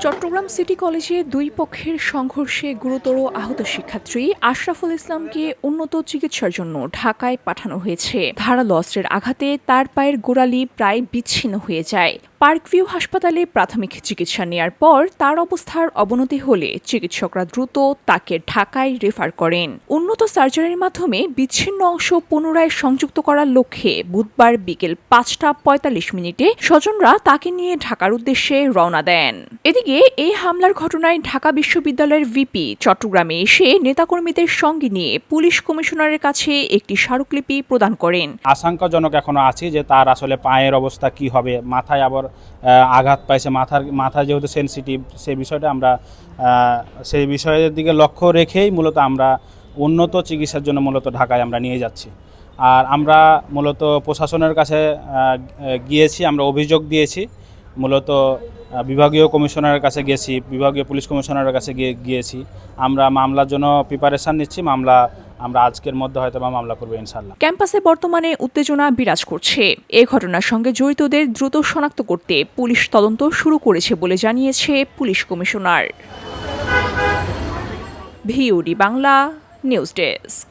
Chittagong city কলেজে দুই পক্ষের সংঘর্ষে গুরুতর আহত শিক্ষার্থী আশরাফুল ইসলামকে উন্নত চিকিৎসার জন্য ঢাকায় পাঠানো হয়েছে। ধারালো অস্ত্রের আঘাতে তার পায়ের গোড়ালি প্রায় বিচ্ছিন্ন হয়ে যায়। পার্কভিউ হাসপাতালে প্রাথমিক চিকিৎসা নেয়ার পর তার অবস্থার অবনতি হলে চিকিৎসকরা দ্রুত তাকে ঢাকায় রেফার করেন। উন্নত সার্জারির মাধ্যমে বিচ্ছিন্ন অংশ পুনরায় সংযুক্ত করার লক্ষ্যে বুধবার বিকেল ৫টা ৪৫ স্বজনরা তাকে নিয়ে ঢাকার উদ্দেশ্যে রওনা দেন। এদিকে এই হামলার ঘটনায় ঢাকা বিশ্ববিদ্যালয়ের ভিপি চট্টগ্রামে এসে নেতাকর্মীদের সঙ্গে নিয়ে পুলিশ কমিশনারের কাছে একটি স্মারকলিপি প্রদান করেন। আশঙ্কাজনক এখনো আছে যে তার আসলে পায়ের অবস্থা কি হবে, মাথায় আবার আঘাত পাইছে, মাথা যেহেতু সেনসিটিভ, সেই বিষয়টা আমরা সেই বিষয়ের দিকে লক্ষ্য রেখেই মূলত আমরা উন্নত চিকিৎসার জন্য মূলত ঢাকায় আমরা নিয়ে যাচ্ছি। আর আমরা মূলত প্রশাসনের কাছে গিয়েছি, আমরা অভিযোগ দিয়েছি, মূলত বিভাগীয় কমিশনারের কাছে গেছি, বিভাগীয় পুলিশ কমিশনারের কাছে গিয়েছি। আমরা মামলার জন্য প্রিপারেশন নিচ্ছি। আমরা আজকের মধ্যে হয়তো মামলা করবো ইনশাআল্লাহ। ক্যাম্পাসে বর্তমানে উত্তেজনা বিরাজ করছে। এ ঘটনার সঙ্গে জড়িতদের দ্রুত শনাক্ত করতে পুলিশ তদন্ত শুরু করেছে বলে জানিয়েছে police commissioner. VOD Bangla news desk.